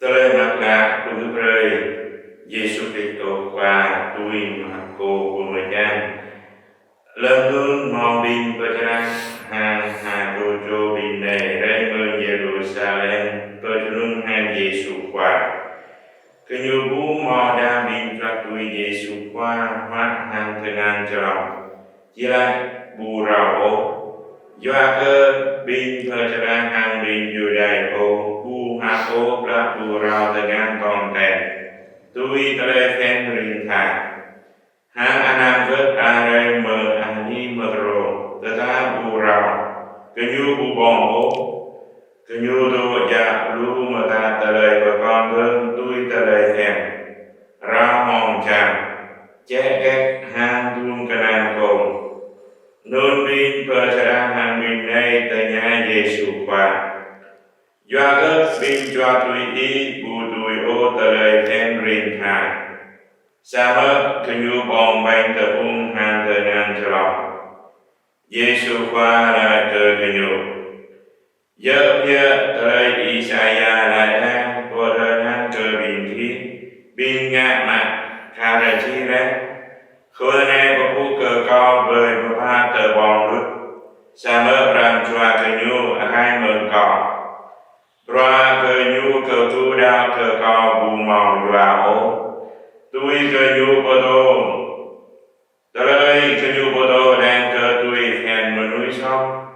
Tele makna Tuhan Yesus Kristus qua tui mặc cô của người cha lớn luôn mong bin berjalan ha dojo bin này mơ Jerusalem berjalan ha Yesus qua kenyubu mau dah bin tui Yesus qua mat han dengan jeram jilat burao doa ke bin berjalan han bin Yudai bu hako pra burao dengan konten tui telefen rinta hang anam vớt are mờ ani mờ rồ tata bu rao kenyu bu bong o kenyu do ja lu mờ ta tele và con vớt tui tele thèm ra mong chàng che ghét hang tuông kanan cồn nôn bin per chara hang bin nay tại nhà Giêsu qua doa gớt bin cho tui y bu tui o tele thèm rinta Sama kenyu bong bang tepung han dengan jelam. Yesus kuala ke kenyu. Ya terai Isaya lada kodanan ke binti bingat mak karachi ra. Khone bapu ke kau bơi bapa te bong lut. Sama ram chua kenyu akai meng kau. Bra kenyu ke tu da ke kau bu mau dua o. Tui kenyu bodo, terai kenyu bodo dan ke tui hen menui som.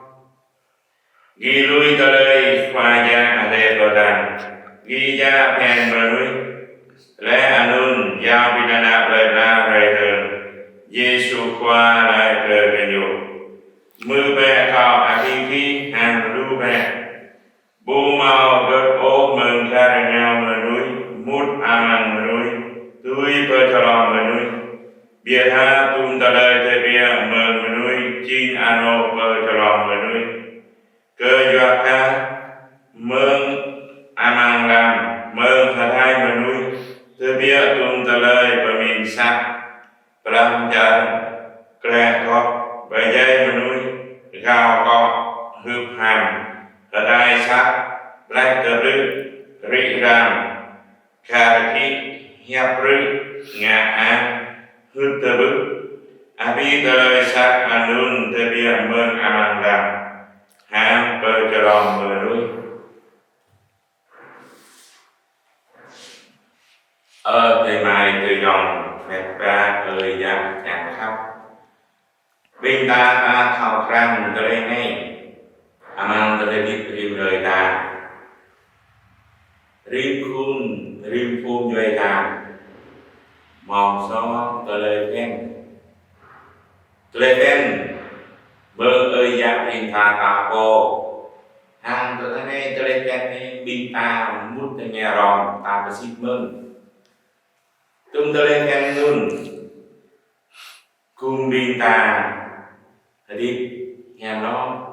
Gilui terai faja ade kodan, gija hen menui. Le anun yang bidana bela raiden, Yesus kwa lai ke kenyu. Mưa bè kau akiki han lu bè. Bu mau got o mừng ra nhau menui, mut amang menui. Tui berjalan menui, biarlah tum talai tebia menui jin ano berjalan menui, kejuakan meng amang lam meng hatai menui, tebia tum talai peminsak pelanjar klekok bajai menui, gao kok hụp ham, hatai sak black teru rik ram karaki hiệp rư ngạ an hư tơ bức abi tơ sát anun tơ bia mơn amanda ha bơ cho lòng mờ núi tây mai từ dòng phép ra ơi giang chẳng khắp bên ta thảo răng tơ đây ngay amang tơ đây biết rim lời ta rim phun doay ta mong so telepen bơ ơi giáp in ta ta cô hàng tờ thế này telepen này bin ta mút ta nghe rong ta phải xịt mơn tung telepen luôn cùng bin ta đi nghe nó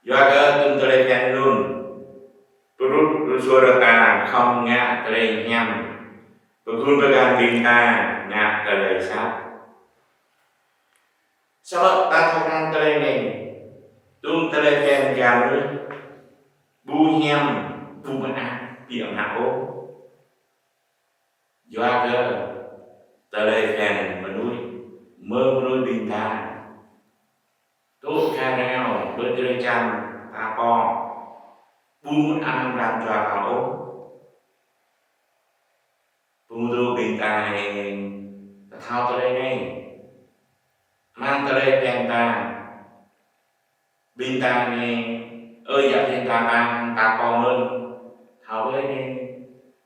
do cái tung telepen luôn rút suara ta không ngã tele nhằm Betul pegang bintang ngak tele sat. Sebab tatakan tele ni, tung tele ken jamu, bu hiam, bu mana, biang hako. Jua ke tele ken menui bintang. Tu karena berderajat apa, bu anam ram jua kau. Pumudu bintang thao tới đây ngay mang tới đây bintang này ơi dạ thiên ta con hơn thao tới đây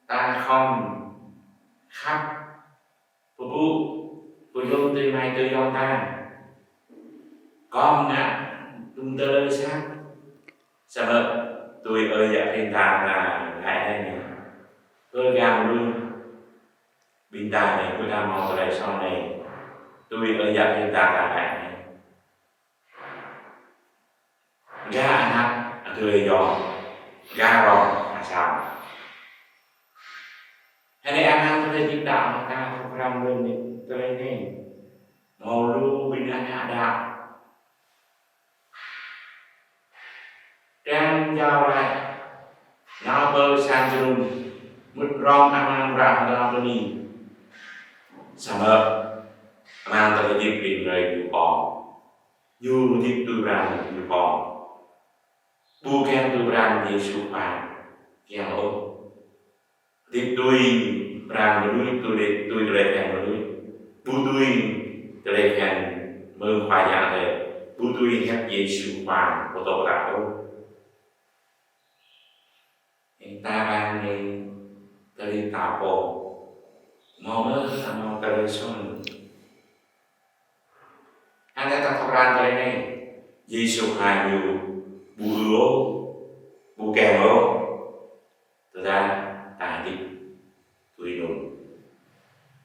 ta không khắp phụ dung từ mai từ dòng ta con ngã tung tới đây sát sao vậy tôi ơi dạ thiên ta là lại đây nè tôi gam luôn bintang này tôi đang mong tới sau này tôi ở dạp hiện tại là bạn này ga anak tôi dò ga rong sao hay này anak tôi tiếp đạo ta không làm lên tôi này màu lu bình an đạo trang giao lại nó bơ sang chân một rong amang ra ra đi sao mơ amang ta đi tìm ngườiอยู่ปออยู่ที่ตุรานอยู่ปอbukan tu berang di supan yang o di tui berang menui tui terlekan menui butui terlekan mengupaya le butui hak Yesus pan foto tahu ta ban ni dari tapo mau sama teleson ada tak peran ini Yesus hanya buru bu kèm ô thực ra ta đi tùy luôn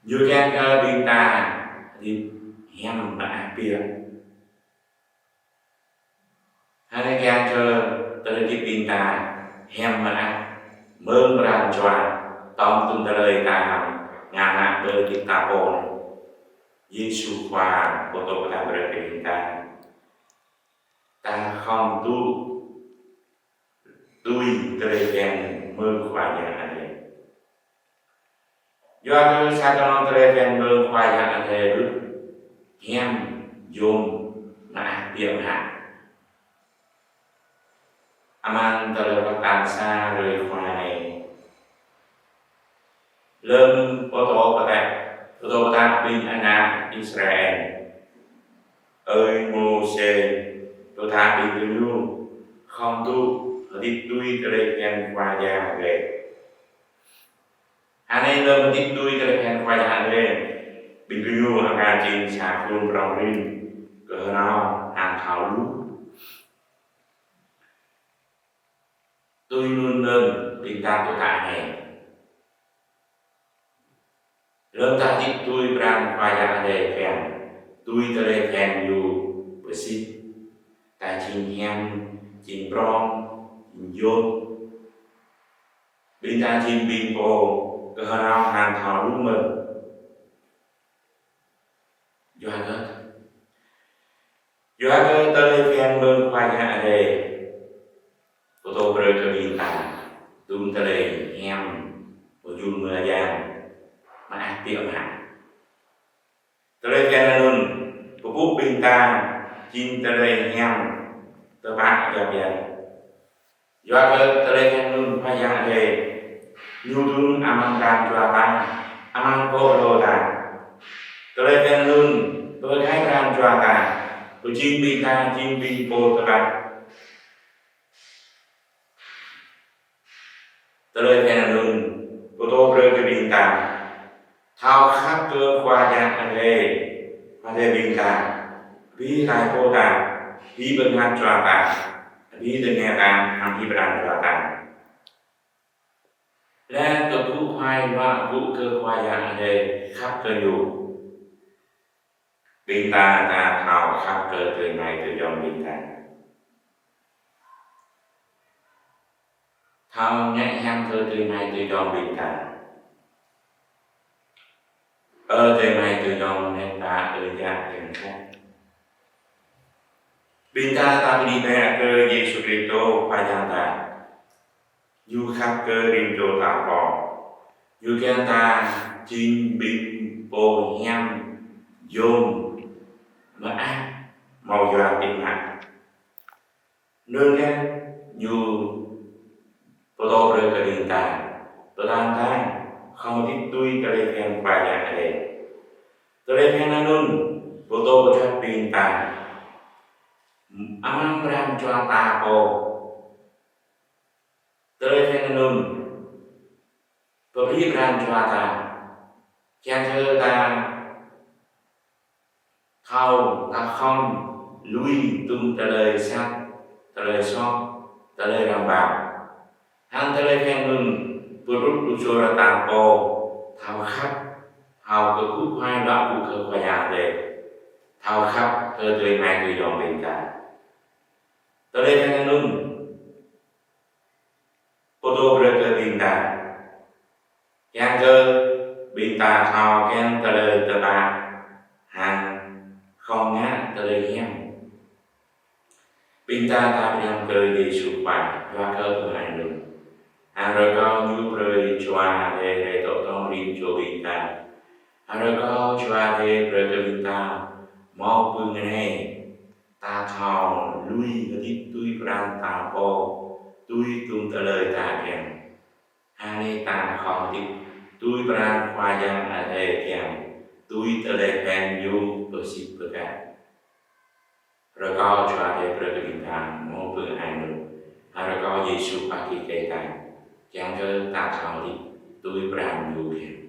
như kèm cơ đi ta đi hem mà bia hai kèm cơ tới đi pin ta hem mà mơn ran choa tóm tung ta lời ta ngàn ngàn bơi đi ta bồn Giêsu qua của tôi ta bơi pin ta không tu tôi terlekan mengkuaya ada. Jika saya terlekan mengkuaya ada itu, hem jom nak tiap hak. Aman terlepas sa dari kuai. Lem foto kata bin anak Israel. Ơi Moses, tôi tha bin dulu, không tu. Đi tui terlekan kuaya về. Anh em lên đi tui terlekan kuaya về. Bình thường akan jin sa phun rong rin cỡ nào hàng thảo lú. Tôi luôn lên bình ta tôi tạ hè. Lên ta đi tui berang kuaya về kèm. Tui terlekan yu bersih. Ta jin hem jin brong Yôn Bình ta chìm bình bồ cơ nào hàng thảo lúc mừng Dua ke telekan mừng khoai hạ đề Cô tô bơ cơ bình ta Tung tờ đề hem Cô dùn mưa giang Mà ác tiệm hạ Telekan là nun Cô bút bình ta Chìm tờ đề hem Tờ bạc dọc dàng Jika terlekan nun payah de, nyudun amang dan jualan, amang kolotan. Terlekan nun berkai dan jualan, berjin bintang jin bin poteran. Terlekan nun foto berbintang, thao khắc cơ qua dạng ade bintang, bi lai potan, bi bengan jualan. Đi từ nghe ta hàng hi brand ra taและตัวผู้ควายว่าผู้เกิดควายอย่างไรครับเกิดอยู่บินตาเท้าครับเกิดตัวไหนตัวยอมบินตาเท้าแง่แฮมเกิดตัวไหนตัวยอมบินตาตัวไหนตัวยอมเนตาอยากเห็นแค่ Binta ta đi về cơ Giêsu Kitô qua gian ta, du khắp cơ rin đồ ta bò, du khen ta chinh bin bồ hem yôn mà ác màu doa tim hạt, nương khen du tô tô rơi cơ rin ta, tô tan ta không thích tui cơ rin khen qua gian này, cơ rin khen na nương tô tô cho bin ta. Amang berang cho ta po terlekan nun Pemberi berang cho ta Khen thơ ta Thâu ta không Lui tung ta lời sát Ta lời sót Ta lời ràng bạc Hắn terlekan nun Purut lucu ta po Thâu khắp Thâu cơ cút khoai đoạn cụ cơ khoai nhà về Thâu khắp cơ tươi mai tươi dòng bình cả Terlekan nun foto berita binta yang ke binta thao ken tele teba hàng không ngã tele hem binta ta yang ke Yesus pa và cơ của hai nun rồi có nhu rơi choa để tổ tông rin cho bình ta rồi có choa để rồi cho bình ta mau bưng này ta thao lui ở đi tui ran ta po tui tung tờ lời ta kèm hai ta khó đi tui ran khoa giang ở đây kèm tui tờ lời kèm dung ở xịp bờ cả rồi có choa để rồi cho bình ta mau bưng ai nữa rồi có Giêsu pa kỳ kê ta chẳng cho ta thao đi tui ran dung kèm